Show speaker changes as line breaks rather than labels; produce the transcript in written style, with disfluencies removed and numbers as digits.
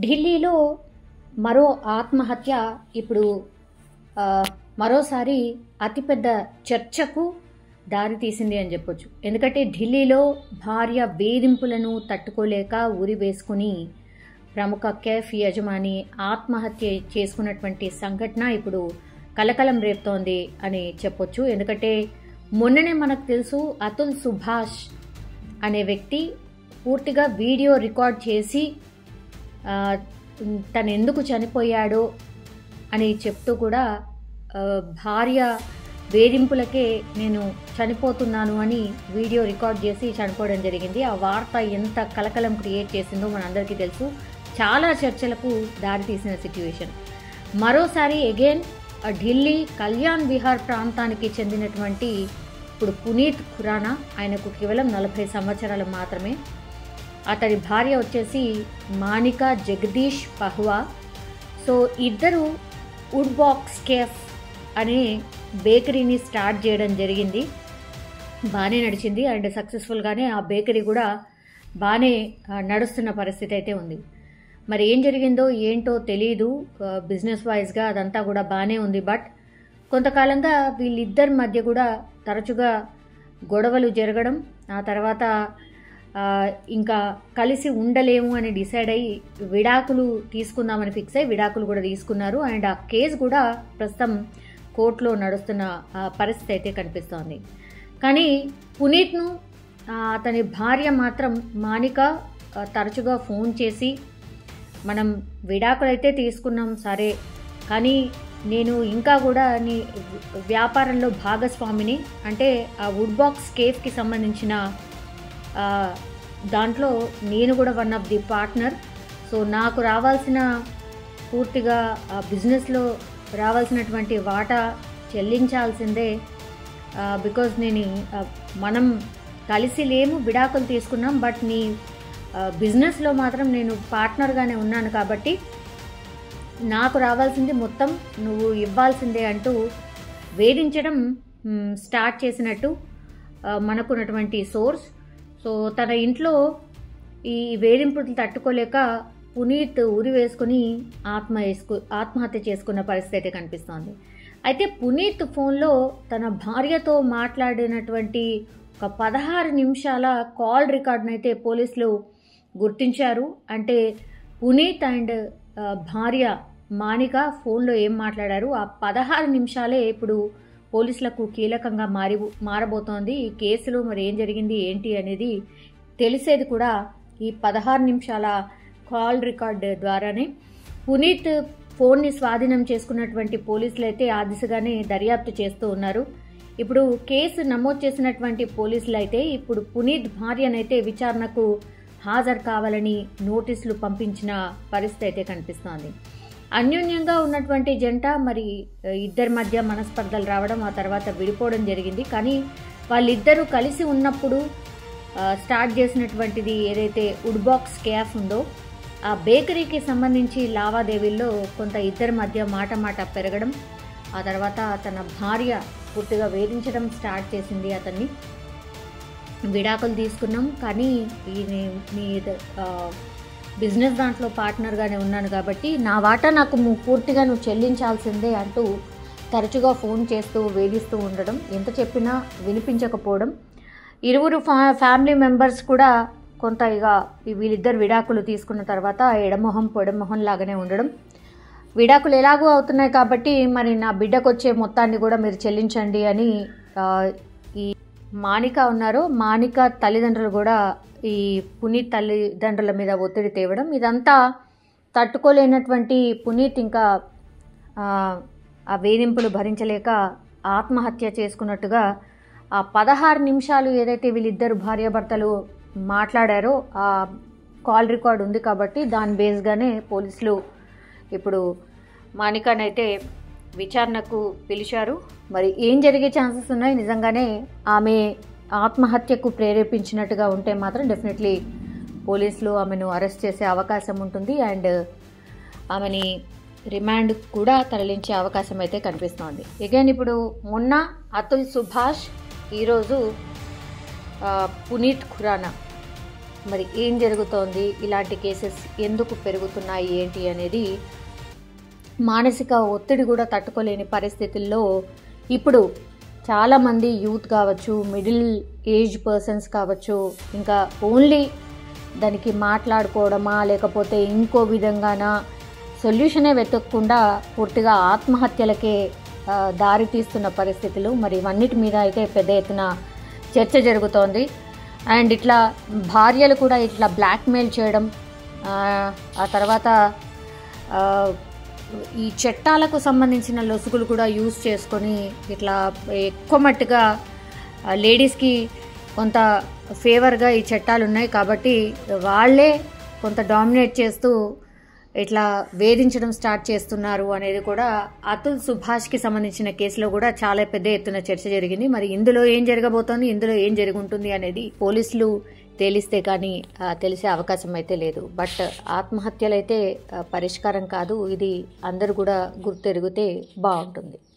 ఢిల్లీలో మరో ఆత్మహత్య ఇప్పుడు మరోసారి అతిపెద్ద చర్చకు దారితీసింది అని చెప్పొచ్చు. ఎందుకంటే ఢిల్లీలో భార్య వేధింపులను తట్టుకోలేక ఉరి వేసుకుని ప్రముఖ కేఫ్ యజమాని ఆత్మహత్య చేసుకున్నటువంటి సంఘటన ఇప్పుడు కలకలం రేపుతోంది అని చెప్పొచ్చు. ఎందుకంటే మొన్ననే మనకు తెలుసు అతుల్ సుభాష్ అనే వ్యక్తి పూర్తిగా వీడియో రికార్డ్ చేసి తను ఎందుకు చనిపోయాడో అని చెప్తూ కూడా భార్య వేధింపులకే నేను చనిపోతున్నాను అని వీడియో రికార్డ్ చేసి చనిపోవడం జరిగింది. ఆ వార్త ఎంత కలకలం క్రియేట్ చేసిందో మనందరికీ తెలుసు. చాలా చర్చలకు దారితీసిన సిట్యుయేషన్. మరోసారి అగైన్ ఢిల్లీ కళ్యాణ్ విహార్ ప్రాంతానికి చెందినటువంటి ఇప్పుడు పునీత్ ఖురానా, ఆయనకు కేవలం 40 సంవత్సరాలు మాత్రమే. అతడి భార్య వచ్చేసి మానికా జగదీష్ పహ్వా. సో ఇద్దరు వుడ్ బాక్స్ కేఫ్ అనే బేకరీని స్టార్ట్ చేయడం జరిగింది. బాగానే నడిచింది అండ్ సక్సెస్ఫుల్గానే ఆ బేకరీ కూడా బాగానే నడుస్తున్న పరిస్థితి అయితే ఉంది. మరి ఏం జరిగిందో ఏంటో తెలియదు. బిజినెస్ వైజ్గా అదంతా కూడా బాగానే ఉంది. బట్ కొంతకాలంగా వీళ్ళిద్దరి మధ్య కూడా తరచుగా గొడవలు జరగడం, ఆ తర్వాత ఇంకా కలిసి ఉండలేము అని డిసైడ్ అయ్యి విడాకులు తీసుకుందామని ఫిక్స్ అయ్యి విడాకులు కూడా తీసుకున్నారు. అండ్ ఆ కేసు కూడా ప్రస్తుతం కోర్టులో నడుస్తున్న పరిస్థితి అయితే కనిపిస్తోంది. కానీ పునీత్ను అతని భార్య మాత్రం మానిక తరచుగా ఫోన్ చేసి మనం విడాకులు అయితే తీసుకున్నాం సరే, కానీ నేను ఇంకా కూడా నీ వ్యాపారంలో భాగస్వామిని, అంటే ఆ వుడ్ బాక్స్ కేఫ్కి సంబంధించిన దాంట్లో నేను కూడా one of the partner. So నాకు రావాల్సిన పూర్తిగా బిజినెస్లో రావాల్సినటువంటి వాటా చెల్లించాల్సిందే. బికాజ్ మనం కలిసి లేము, విడాకులు తీసుకున్నాం, బట్ నీ బిజినెస్లో మాత్రం నేను పార్ట్నర్గానే ఉన్నాను కాబట్టి నాకు రావాల్సింది మొత్తం నువ్వు ఇవ్వాల్సిందే అంటూ వేధించడం స్టార్ట్ చేసినట్టు మనకున్నటువంటి సోర్స్. సో తన ఇంట్లో ఈ వేధింపులు తట్టుకోలేక పునీత్ ఉరి వేసుకుని ఆత్మహత్య చేసుకున్న పరిస్థితి అయితే కనిపిస్తోంది. అయితే పునీత్ ఫోన్లో తన భార్యతో మాట్లాడినటువంటి ఒక 16 నిమిషాల కాల్ రికార్డును అయితే పోలీసులు గుర్తించారు. అంటే పునీత్ అండ్ భార్య మానిక ఫోన్లో ఏం మాట్లాడారు, ఆ 16 నిమిషాలే ఇప్పుడు పోలీసులకు కీలకంగా మారబోతోంది. ఈ కేసులో మరి ఏం జరిగింది ఏంటి అనేది తెలిసేది కూడా ఈ 16 నిమిషాల కాల్ రికార్డ్ ద్వారానే. పునీత్ ఫోన్ని స్వాధీనం చేసుకున్నటువంటి పోలీసులు అయితే ఆ దిశగానే దర్యాప్తు చేస్తూ ఉన్నారు. ఇప్పుడు కేసు నమోదు చేసినటువంటి పోలీసులు అయితే ఇప్పుడు పునీత్ భార్యనైతే విచారణకు హాజరు కావాలని నోటీసులు పంపించిన పరిస్థితి అయితే కనిపిస్తోంది. అన్యోన్యంగా ఉన్నటువంటి జంట మరి ఇద్దరి మధ్య మనస్పర్ధలు రావడం, ఆ తర్వాత విడిపోవడం జరిగింది. కానీ వాళ్ళిద్దరూ కలిసి ఉన్నప్పుడు స్టార్ట్ చేసినటువంటిది ఏదైతే వుడ్ బాక్స్ కేఫ్ ఉందో ఆ బేకరీకి సంబంధించి లావాదేవీల్లో కొంత ఇద్దరి మధ్య మాట పెరగడం, ఆ తర్వాత తన భార్య పూర్తిగా వేధించడం స్టార్ట్ చేసింది అతన్ని. విడాకులు తీసుకున్నాం, కానీ నీ బిజినెస్ దాంట్లో పార్ట్నర్గానే ఉన్నాను కాబట్టి నా వాటా నాకు పూర్తిగా నువ్వు చెల్లించాల్సిందే అంటూ తరచుగా ఫోన్ చేస్తూ వేధిస్తూ ఉండడం, ఎంత చెప్పినా వినిపించకపోవడం. ఇరువురు ఫ్యామిలీ మెంబర్స్ కూడా కొంత వీళ్ళిద్దరు విడాకులు తీసుకున్న తర్వాత ఎడమొహం పొడమొహం లాగానే ఉండడం. విడాకులు ఎలాగూ అవుతున్నాయి కాబట్టి మరి నా బిడ్డకు వచ్చే మొత్తాన్ని కూడా మీరు చెల్లించండి అని ఈ మానిక ఉన్నారు, మానిక తల్లిదండ్రులు కూడా ఈ పునీత్ తల్లిదండ్రుల మీద ఒత్తిడి తేవడం, ఇదంతా తట్టుకోలేనటువంటి పునీత్ ఇంకా ఆ వేధింపులు భరించలేక ఆత్మహత్య చేసుకున్నట్టుగా ఆ 16 నిమిషాలు ఏదైతే వీళ్ళిద్దరు భార్యాభర్తలు మాట్లాడారో ఆ కాల్ రికార్డ్ ఉంది కాబట్టి దాని బేస్గానే పోలీసులు ఇప్పుడు మానికానైతే విచారణకు పిలిచారు. మరి ఏం జరిగే ఛాన్సెస్ ఉన్నాయి, నిజంగానే ఆమె ఆత్మహత్యకు ప్రేరేపించినట్టుగా ఉంటే మాత్రం డెఫినెట్లీ పోలీసులు ఆమెను అరెస్ట్ చేసే అవకాశం ఉంటుంది అండ్ ఆమెని రిమాండ్ కూడా తరలించే అవకాశం అయితే కనిపిస్తోంది. అగైన్ ఇప్పుడు మొన్న అతుల్ సుభాష్, ఈరోజు పునీత్ ఖురానా మరి ఏం జరుగుతోంది, ఇలాంటి కేసెస్ ఎందుకు పెరుగుతున్నాయి ఏంటి అనేది మానసిక ఒత్తిడి కూడా తట్టుకోలేని పరిస్థితుల్లో ఇప్పుడు చాలామంది యూత్ కావచ్చు, మిడిల్ ఏజ్ పర్సన్స్ కావచ్చు, ఇంకా ఓన్లీ దానికి మాట్లాడుకోవడమా లేకపోతే ఇంకో విధంగానా సొల్యూషనే వెతకకుండా పూర్తిగా ఆత్మహత్యలకే దారి తీస్తున్న పరిస్థితులు. మరి ఇవన్నిటి మీద అయితే పెద్ద ఎత్తున చర్చ జరుగుతోంది. అండ్ ఇట్లా భార్యలు కూడా ఇట్లా బ్లాక్మెయిల్ చేయడం, ఆ తర్వాత ఈ చట్టాలకు సంబంధించిన లొసుగులు కూడా యూజ్ చేసుకొని ఇట్లా ఎక్కువ మట్టుగా లేడీస్కి కొంత ఫేవర్గా ఈ చట్టాలు ఉన్నాయి కాబట్టి వాళ్ళే కొంత డామినేట్ చేస్తూ ఇట్లా వేధించడం స్టార్ట్ చేస్తున్నారు అనేది కూడా అతుల్ సుభాష్కి సంబంధించిన కేసులో కూడా చాలా పెద్ద ఎత్తున చర్చ జరిగింది. మరి ఇందులో ఏం జరగబోతోంది, ఇందులో ఏం జరుగుంటుంది అనేది పోలీసులు తేలిస్తే కానీ తెలిసే అవకాశం అయితే లేదు. బట్ ఆత్మహత్యలైతే పరిష్కారం కాదు, ఇది అందరూ కూడా గుర్తెరిగితే బాగుంటుంది.